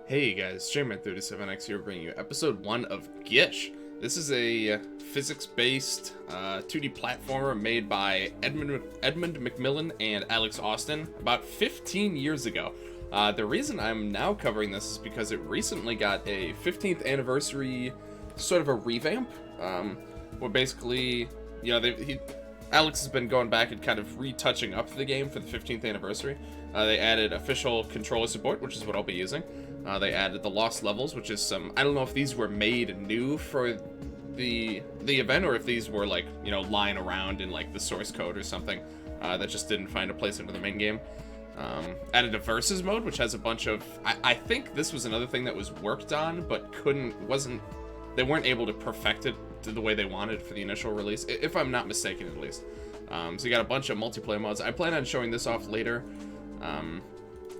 Hey guys, Shaman37X here bringing you episode 1 of Gish. This is a physics-based 2D platformer made by Edmund McMillan and Alex Austin about 15 years ago. The reason I'm now covering this is because it recently got a 15th anniversary, sort of a revamp, where basically, you know, Alex has been going back and kind of retouching up the game for the 15th anniversary. They added official controller support, which is what I'll be using. They added the lost levels, which is some, I don't know if these were made new for the event or if these were like, you know, lying around in like the source code or something that just didn't find a place into the main game. Added a versus mode, which has a bunch of, I think this was another thing that was worked on, but they weren't able to perfect it to the way they wanted for the initial release, if I'm not mistaken at least. So you got a bunch of multiplayer mods. I plan on showing this off later.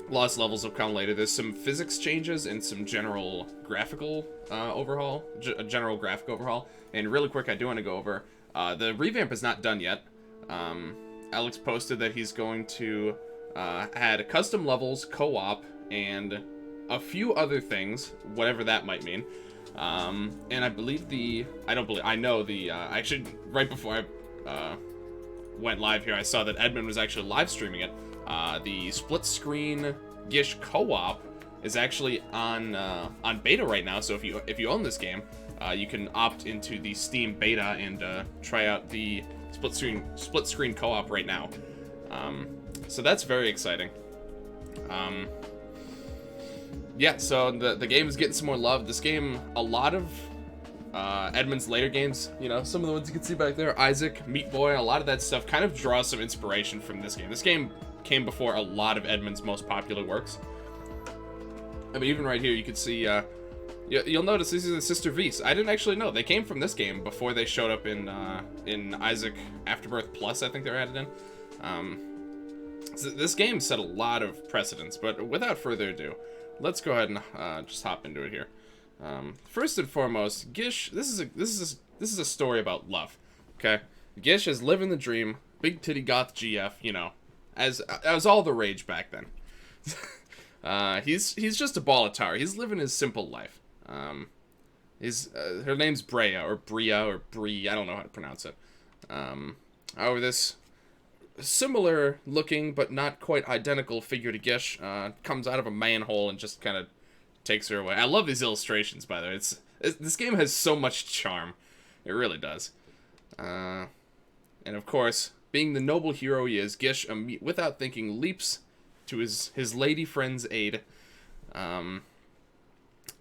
Lost levels will come later. There's some physics changes and some general graphical overhaul, general graphic overhaul. And really quick, I do want to go over, the revamp is not done yet. Alex posted that he's going to add custom levels, co-op, and a few other things, whatever that might mean. And I believe actually, right before I went live here, I saw that Edmund was actually live streaming it. The split-screen Gish co-op is actually on beta right now, so if you own this game, you can opt into the Steam beta and try out the split-screen co-op right now. So that's very exciting. Yeah, so the game is getting some more love. This game, a lot of Edmund's later games, you know, some of the ones you can see back there, Isaac, Meat Boy, a lot of that stuff kind of draws some inspiration from this game. This game came before a lot of Edmund's most popular works. I mean, even right here, you can see, you'll notice these are the Sister V's. I didn't actually know. They came from this game before they showed up in Isaac Afterbirth Plus, I think they're added in. So this game set a lot of precedents, but without further ado, let's go ahead and just hop into it here. First and foremost, Gish, this is a story about love, okay? Gish is living the dream, big titty goth GF, you know, as all the rage back then. He's just a ball of tar. He's living his simple life. Her name's Brea, or Bria, or Bree, I don't know how to pronounce it. However, this similar looking, but not quite identical figure to Gish, comes out of a manhole and just kind of takes her away. I love these illustrations, by the way. This game has so much charm. It really does. And of course, being the noble hero he is, Gish, without thinking, leaps to his lady friend's aid.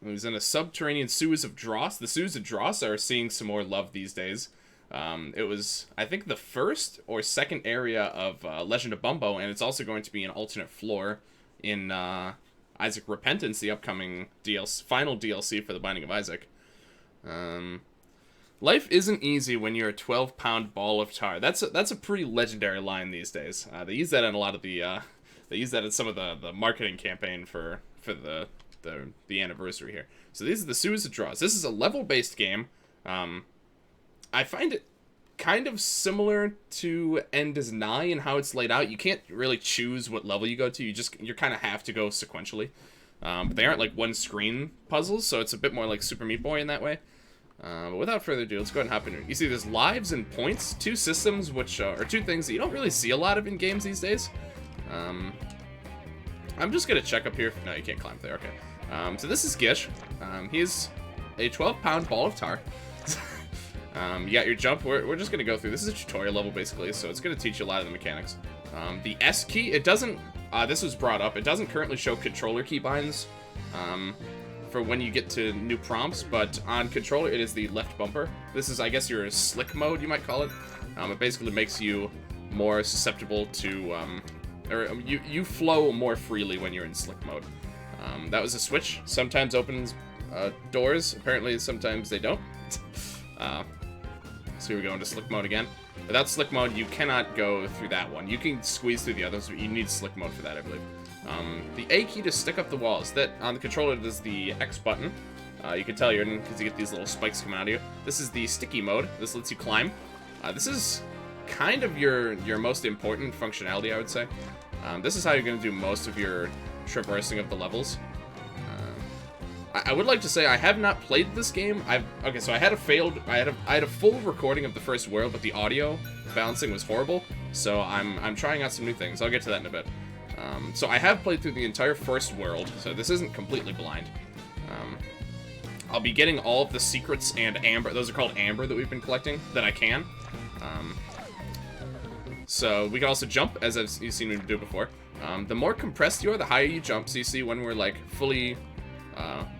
He's in a subterranean Sewers of Dross. The Sewers of Dross are seeing some more love these days. It was, I think, the first or second area of Legend of Bumbo, and it's also going to be an alternate floor in Isaac Repentance, the upcoming final DLC for The Binding of Isaac. Life isn't easy when you're a 12-pound ball of tar. That's a pretty legendary line these days. They use that in a lot of the they use that in some of the marketing campaign for the anniversary here. So these are the Sewers of Dross. This is a level-based game. I find it kind of similar to End is Nigh in how it's laid out. You can't really choose what level you go to. You kind of have to go sequentially. But they aren't like one-screen puzzles, so it's a bit more like Super Meat Boy in that way. But without further ado, let's go ahead and hop into it. You see there's lives and points, two systems, which are two things that you don't really see a lot of in games these days. I'm just going to check up here. No, you can't climb there. Okay. So this is Gish. He's a 12-pound ball of tar. You got your jump. We're just going to go through. This is a tutorial level, basically, so it's going to teach you a lot of the mechanics. The S key, it doesn't... this was brought up. It doesn't currently show controller keybinds for when you get to new prompts, but on controller, it is the left bumper. This is, I guess, your slick mode, you might call it. It basically makes you more susceptible to... or you flow more freely when you're in slick mode. That was a switch. Sometimes opens doors. Apparently, sometimes they don't. So here we go into slick mode again. Without slick mode, you cannot go through that one. You can squeeze through the others, but you need slick mode for that, I believe. The A key to stick up the walls. That on the controller, there's the X button. You can tell you're in because you get these little spikes coming out of you. This is the sticky mode. This lets you climb. This is kind of your most important functionality, I would say. This is how you're going to do most of your traversing of the levels. I would like to say I have not played this game. Okay, so I had a full recording of the first world, but the audio balancing was horrible. So I'm trying out some new things. I'll get to that in a bit. So I have played through the entire first world, so this isn't completely blind. I'll be getting all of the secrets and amber. Those are called amber that we've been collecting that I can. So we can also jump, as you've seen me do before. The more compressed you are, the higher you jump. So you see when we're like fully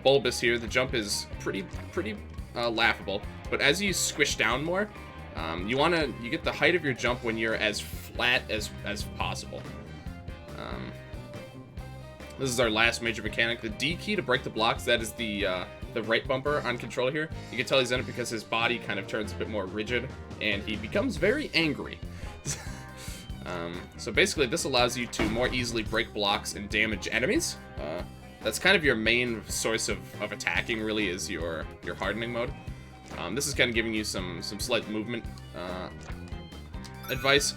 bulbous here, the jump is pretty laughable. But as you squish down more, you get the height of your jump when you're as flat as possible. This is our last major mechanic. The D key to break the blocks. That is the right bumper on controller here. You can tell he's in it because his body kind of turns a bit more rigid, and he becomes very angry. So basically, this allows you to more easily break blocks and damage enemies. That's kind of your main source of attacking, really, is your hardening mode. This is kind of giving you some slight movement advice.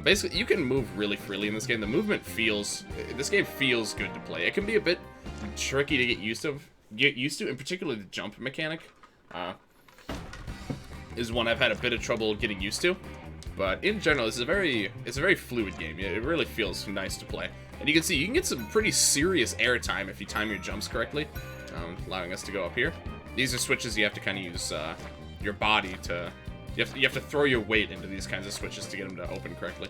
Basically, you can move really freely in this game. This game feels good to play. It can be a bit tricky to get used to, in particular the jump mechanic is one I've had a bit of trouble getting used to. But in general, it's a very fluid game. It really feels nice to play. And you can see you can get some pretty serious air time if you time your jumps correctly, allowing us to go up here. These are switches you have to kind of use your body to. You have to throw your weight into these kinds of switches to get them to open correctly.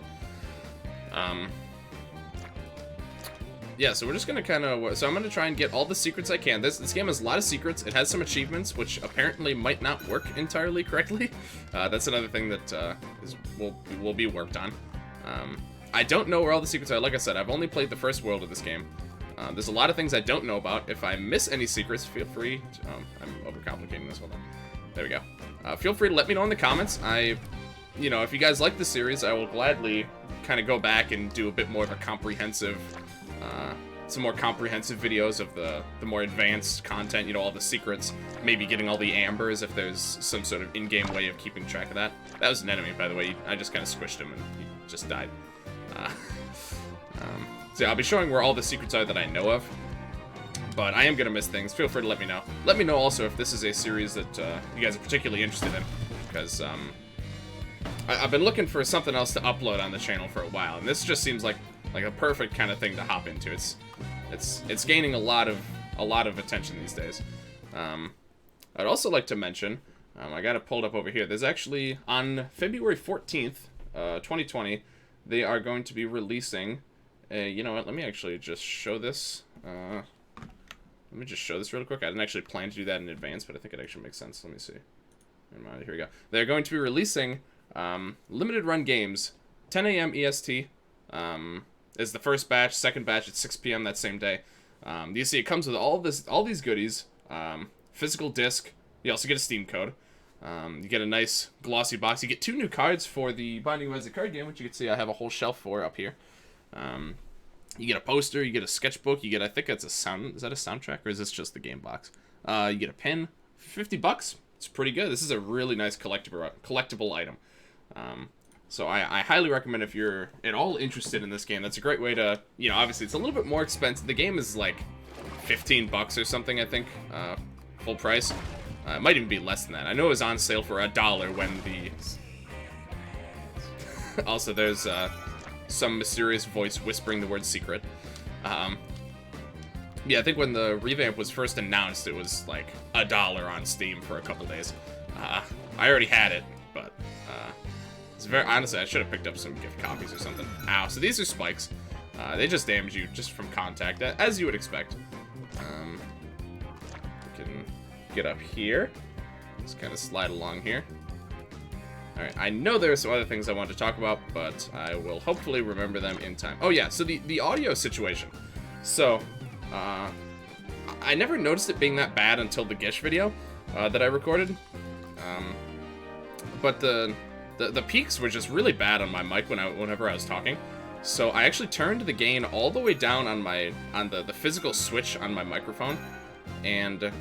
Yeah, so we're just gonna kind of. So I'm gonna try and get all the secrets I can. This game has a lot of secrets. It has some achievements, which apparently might not work entirely correctly. That's another thing that will be worked on. I don't know where all the secrets are. Like I said, I've only played the first world of this game. There's a lot of things I don't know about. If I miss any secrets, feel free. I'm overcomplicating this. Hold on. There we go. Feel free to let me know in the comments. If you guys like the series, I will gladly kind of go back and do a bit more of a comprehensive, some more comprehensive videos of the more advanced content, all the secrets, maybe getting all the ambers if there's some sort of in-game way of keeping track of that. That was an enemy, by the way. I just kind of squished him and he just died. So yeah, I'll be showing where all the secrets are that I know of. But I am going to miss things. Feel free to let me know. Let me know also if this is a series that you guys are particularly interested in. Because I've been looking for something else to upload on the channel for a while. And this just seems like a perfect kind of thing to hop into. It's gaining a lot of attention these days. I'd also like to mention, I got it pulled up over here. There's actually, on February 14th, 2020, they are going to be releasing you know what, let me actually just show this. Let me just show this real quick. I didn't actually plan to do that in advance, but I think it actually makes sense. Let me see. Here we go. They're going to be releasing limited run games, 10 a.m. EST is the first batch. Second batch at 6 p.m. that same day. You see, it comes with all these goodies. Physical disc. You also get a Steam code. You get a nice glossy box. You get 2 new cards for the Binding of Isaac card game, which you can see I have a whole shelf for up here. You get a poster, you get a sketchbook, you get, I think that's a sound, is that a soundtrack, or is this just the game box? You get a pin, $50, it's pretty good. This is a really nice collectible item. So I highly recommend if you're at all interested in this game, that's a great way to, obviously it's a little bit more expensive. The game is like $15 or something, I think, full price. It might even be less than that. I know it was on sale for $1 when the... Also, there's, some mysterious voice whispering the word secret. Yeah, I think when the revamp was first announced, it was like $1 on Steam for a couple days. I already had it, but it's very honestly, I should have picked up some gift copies or something. Ow! So these are spikes. They just damage you just from contact, as you would expect. We can get up here. Just kind of slide along here. Alright, I know there are some other things I want to talk about, but I will hopefully remember them in time. Oh yeah, so the audio situation. So, I never noticed it being that bad until the Gish video that I recorded. But the peaks were just really bad on my mic whenever I was talking. So I actually turned the gain all the way down on the physical switch on my microphone, and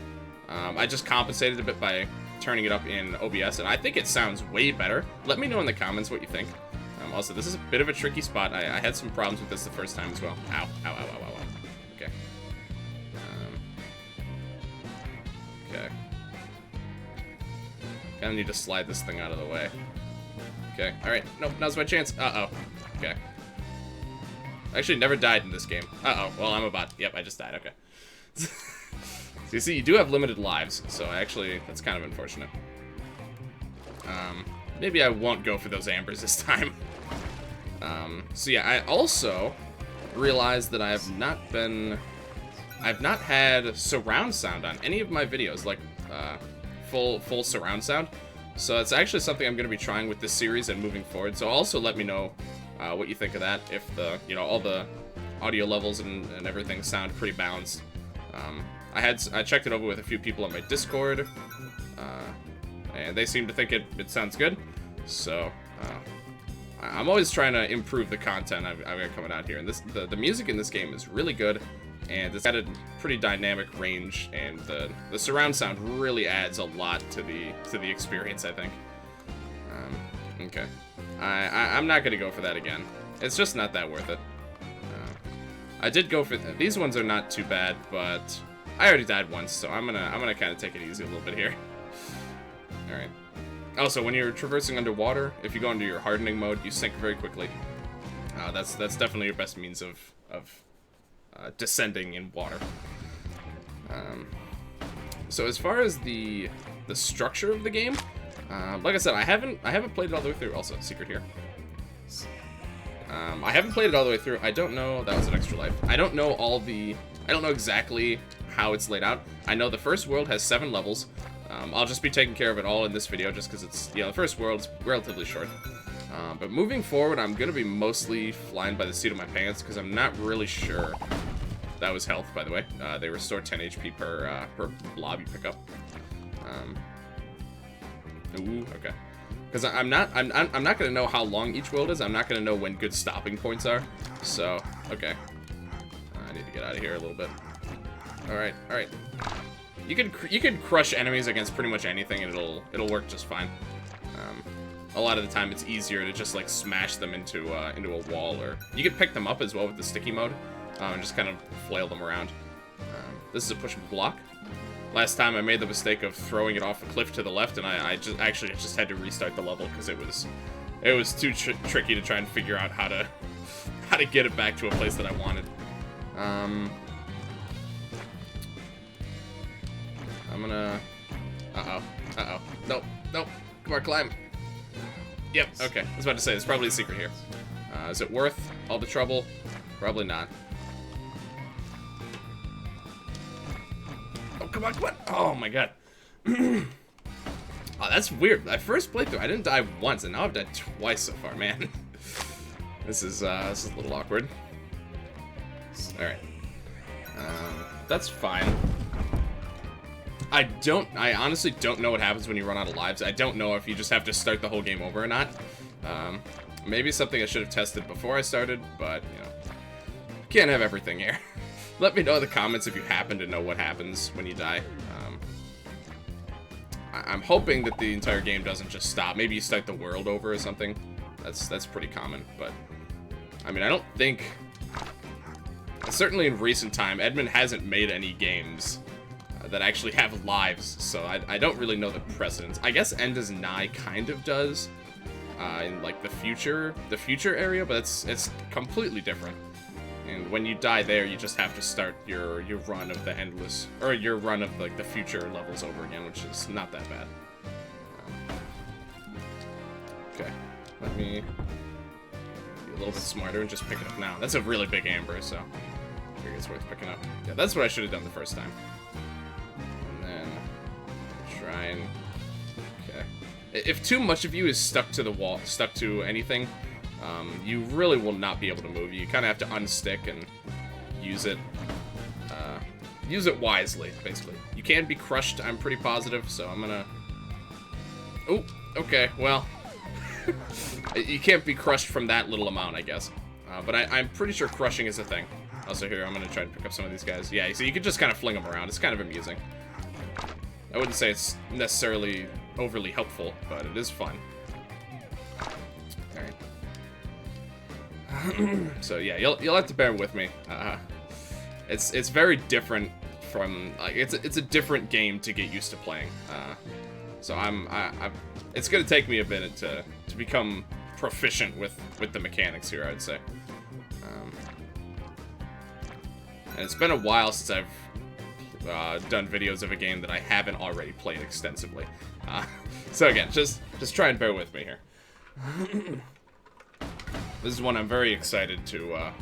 I just compensated a bit by turning it up in OBS, and I think it sounds way better. Let me know in the comments what you think. Also, this is a bit of a tricky spot. I had some problems with this the first time as well. Ow, ow, ow, ow, ow, ow. Okay. Okay. Kinda need to slide this thing out of the way. Okay, alright. Nope, now's my chance. Uh-oh. Okay. Actually, never died in this game. Uh-oh. Well, I'm about... Yep, I just died. Okay. So you see, you do have limited lives, so actually, that's kind of unfortunate. Maybe I won't go for those ambers this time. So yeah, I also realized that I've not had surround sound on any of my videos, like full surround sound. So it's actually something I'm going to be trying with this series and moving forward. So also let me know what you think of that. If all the audio levels and everything sound pretty balanced. I checked it over with a few people on my Discord, and they seem to think it sounds good. So I'm always trying to improve the content I've got coming out here. And the music in this game is really good, and it's got a pretty dynamic range, and the surround sound really adds a lot to the experience, I think. Okay, I'm not gonna go for that again. It's just not that worth it. I did go for these ones are not too bad, but I already died once, so I'm gonna kind of take it easy a little bit here. All right. Also, when you're traversing underwater, if you go into your hardening mode, you sink very quickly. That's definitely your best means of descending in water. So as far as the structure of the game, like I said, I haven't played it all the way through. Also, secret here. I haven't played it all the way through. I don't know. That was an extra life. I don't know exactly how it's laid out. I know the first world has 7 levels. I'll just be taking care of it all in this video, just because it's, the first world's relatively short. But moving forward, I'm going to be mostly flying by the seat of my pants, because I'm not really sure. That was health, by the way. They restore 10 HP per blob you pick up. Ooh, okay. Because I'm not going to know how long each world is. I'm not going to know when good stopping points are. So, okay. I need to get out of here a little bit. All right. You can crush enemies against pretty much anything, and it'll work just fine. A lot of the time, it's easier to just like smash them into a wall, or you can pick them up as well with the sticky mode, and just kind of flail them around. This is a pushable block. Last time I made the mistake of throwing it off a cliff to the left, and I just had to restart the level because it was too tricky to try and figure out how to get it back to a place that I wanted. I'm gonna... Uh-oh. Nope. Come on, climb. Yep, okay. I was about to say, there's probably a secret here. Is it worth all the trouble? Probably not. Oh, come on. Oh, my God. Oh, that's weird. My first playthrough, I didn't die once, and now I've died twice so far, man. This is a little awkward. Alright. That's fine. I honestly don't know what happens when you run out of lives. I don't know if you just have to start the whole game over or not. Maybe something I should have tested before I started, but, can't have everything here. Let me know in the comments if you happen to know what happens when you die. I'm hoping that the entire game doesn't just stop. Maybe you start the world over or something. That's pretty common, but... I mean, I don't think... Certainly in recent time, Edmund hasn't made any games that actually have lives, so I don't really know the precedence. I guess End is Nigh kind of does, in like the future area, but it's completely different. And when you die there, you just have to start your run of the endless, or your run of like the future levels over again, which is not that bad. Okay, let me be a little bit smarter and just pick it up now. That's a really big amber, so I figure it's worth picking up. Yeah, that's what I should have done the first time. Okay. If too much of you is stuck to the wall, stuck to anything, you really will not be able to move. You kind of have to unstick and use it wisely, basically. You can be crushed, I'm pretty positive, so I'm gonna... Oh, okay, well... You can't be crushed from that little amount, I guess. But I'm pretty sure crushing is a thing. Also here, I'm gonna try to pick up some of these guys. Yeah, so you can just kind of fling them around. It's kind of amusing. I wouldn't say it's necessarily overly helpful, but it is fun. Alright. So yeah, you'll have to bear with me. It's very different from like it's a different game to get used to playing. So it's gonna take me a minute to become proficient with the mechanics here, I'd say. And it's been a while since I've done videos of a game that I haven't already played extensively. So again, just try and bear with me here. This is one I'm very excited to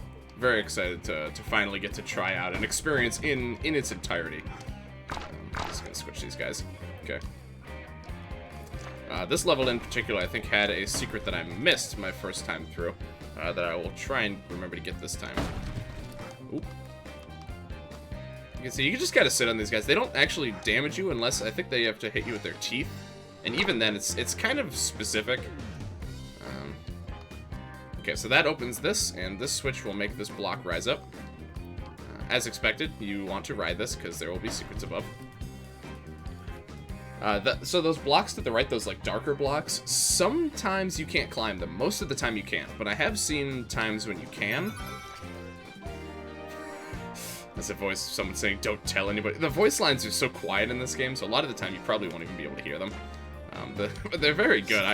finally get to try out and experience in its entirety. I'm just gonna switch these guys. Okay. This level in particular, I think, had a secret that I missed my first time through, that I will try and remember to get this time. Oop. You can see, you just gotta sit on these guys. They don't actually damage you unless, I think they have to hit you with their teeth. And even then, it's kind of specific. Okay, so that opens this, and this switch will make this block rise up. As expected, you want to ride this, because there will be secrets above. So those blocks to the right, those like darker blocks, sometimes you can't climb them. Most of the time you can't, but I have seen times when you can. That's a voice, someone saying, don't tell anybody. The voice lines are so quiet in this game, so a lot of the time you probably won't even be able to hear them. But they're very good.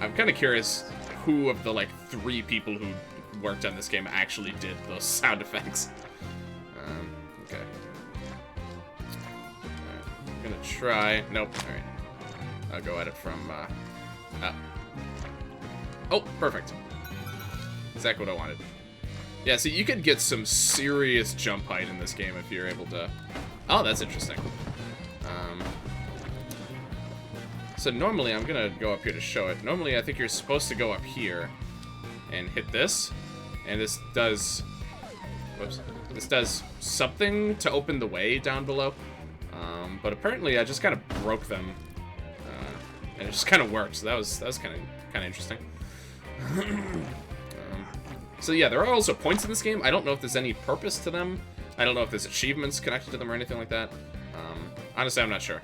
I'm kind of curious who of the like 3 people who worked on this game actually did those sound effects. Okay. I'm gonna try. Nope. All right. I'll go at it from. Oh, perfect. Exactly what I wanted. Yeah. See, you could get some serious jump height in this game if you're able to. Oh, that's interesting. So normally, I'm gonna go up here to show it. Normally, I think you're supposed to go up here and hit this, and this does, whoops, this does something to open the way down below. But apparently, I just kind of broke them, and it just kind of worked. So that was kind of interesting. So yeah, there are also points in this game. I don't know if there's any purpose to them. I don't know if there's achievements connected to them or anything like that. Honestly, I'm not sure.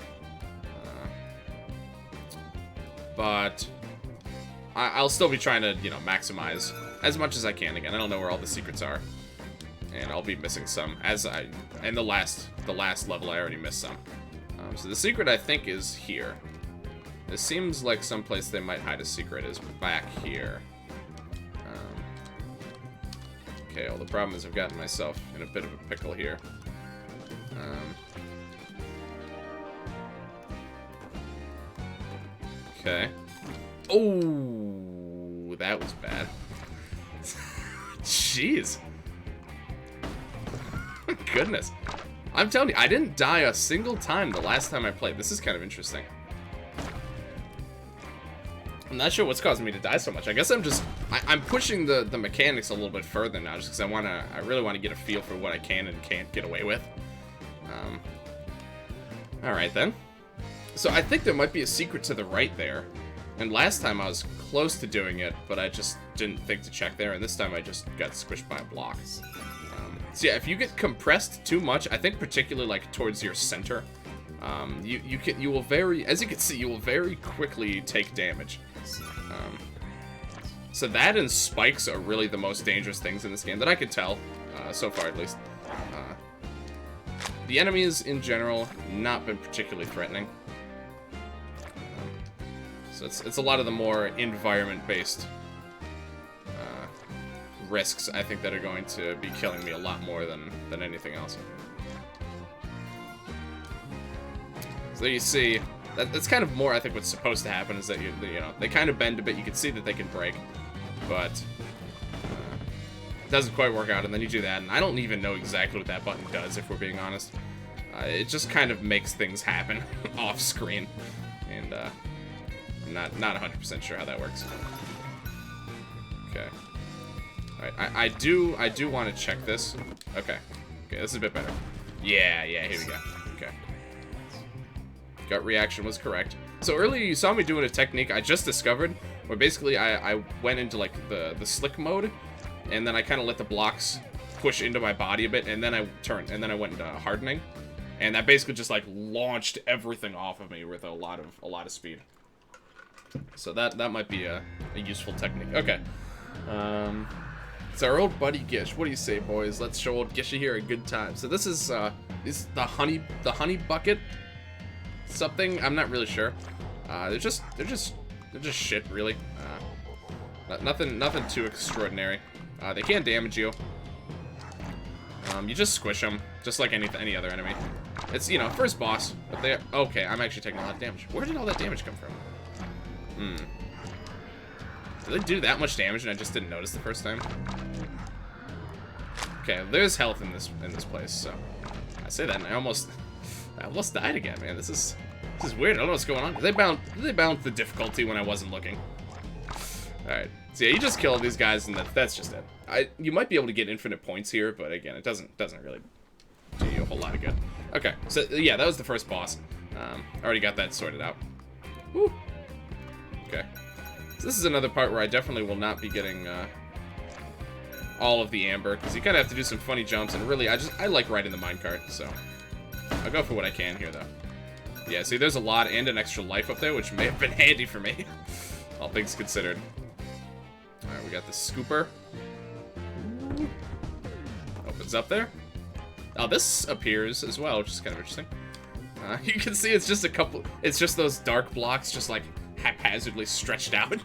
But I'll still be trying to, you know, maximize as much as I can. Again, I don't know where all the secrets are, and I'll be missing some. And the last level, I already missed some. So the secret, I think, is here. It seems like someplace they might hide a secret is back here. Okay, well, the problem is I've gotten myself in a bit of a pickle here. Okay. Oh, that was bad. Jeez. Goodness. I'm telling you, I didn't die a single time the last time I played. This is kind of interesting. I'm not sure what's causing me to die so much. I guess I'm pushing the mechanics a little bit further now, just because I really want to get a feel for what I can and can't get away with. Alright then. So I think there might be a secret to the right there. And last time I was close to doing it, but I just didn't think to check there, and this time I just got squished by a block. So yeah, if you get compressed too much, I think particularly like towards your center, you will very, as you can see, you will very quickly take damage. So that and spikes are really the most dangerous things in this game that I could tell, so far at least. The enemies in general not been particularly threatening. So it's a lot of the more environment-based risks, I think, that are going to be killing me a lot more than anything else. So there you see, that's kind of more, I think, what's supposed to happen is that, you know, they kind of bend a bit. You can see that they can break, but it doesn't quite work out, and then you do that, and I don't even know exactly what that button does, if we're being honest. It just kind of makes things happen off-screen, and I'm not 100% sure how that works. Okay. Alright, I do want to check this. Okay. Okay, this is a bit better. Yeah, here we go. Okay. Gut reaction was correct. So earlier you saw me doing a technique I just discovered, where basically I went into like the slick mode, and then I kind of let the blocks push into my body a bit, and then I turned, and then I went into hardening, and that basically just like launched everything off of me with a lot of speed. So that might be a useful technique. Okay. It's our old buddy Gish. What do you say, boys? Let's show old Gishy here a good time. So this is is the honey bucket something? I'm not really sure. They're just shit, really. Nothing too extraordinary. They can't damage you. You just squish them, just like any other enemy. It's, you know, first boss, but they're... Okay, I'm actually taking a lot of damage. Where did all that damage come from? Did they do that much damage and I just didn't notice the first time? Okay, there's health in this place, so... I say that and I almost died again, man. This is weird. I don't know what's going on. Did they balance the difficulty when I wasn't looking? Alright. So yeah, you just kill these guys and that's just it. You might be able to get infinite points here, but again, it doesn't really do you a whole lot of good. Okay, so yeah, that was the first boss. Already got that sorted out. Woo. Okay. So this is another part where I definitely will not be getting all of the amber, because you kind of have to do some funny jumps, and really, I like riding the minecart, so I'll go for what I can here, though. Yeah, see, there's a lot and an extra life up there, which may have been handy for me, all things considered. Alright, we got the scooper. Opens up there. Oh, this appears as well, which is kind of interesting. You can see it's just those dark blocks just like haphazardly stretched out.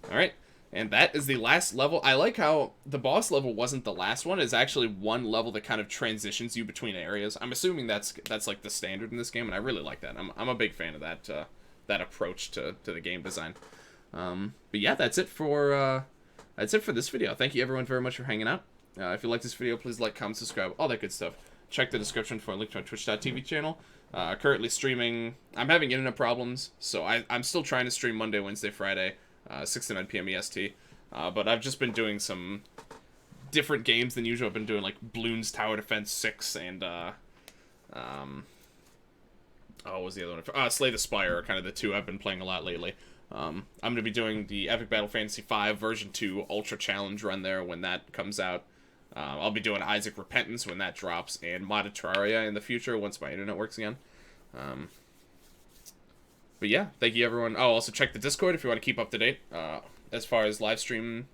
Alright, and that is the last level. I like how the boss level wasn't the last one. It's actually one level that kind of transitions you between areas. I'm assuming that's like the standard in this game, and I really like that. I'm a big fan of that approach to the game design. But yeah, that's it for this video. Thank you everyone very much for hanging out. If you like this video, please like, comment, subscribe, all that good stuff. Check the description for a link to my twitch.tv channel. Currently streaming. I'm having internet problems, so I'm still trying to stream Monday, Wednesday, Friday, 6 to 9 p.m. EST. But I've just been doing some different games than usual. I've been doing like Bloons Tower Defense 6 and what was the other one? Slay the Spire are kind of the two I've been playing a lot lately. I'm going to be doing the Epic Battle Fantasy V version 2 Ultra Challenge run there when that comes out. I'll be doing Isaac Repentance when that drops, and Modded Terraria in the future once my internet works again. But yeah, thank you everyone. Oh, also check the Discord if you want to keep up to date as far as live stream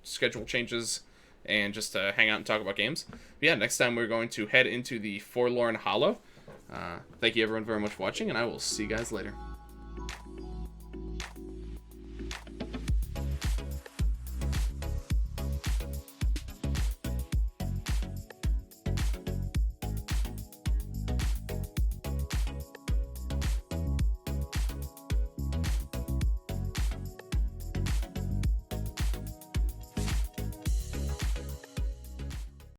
schedule changes and just to hang out and talk about games. But yeah, next time we're going to head into the Forlorn Hollow. Thank you everyone very much for watching, and I will see you guys later.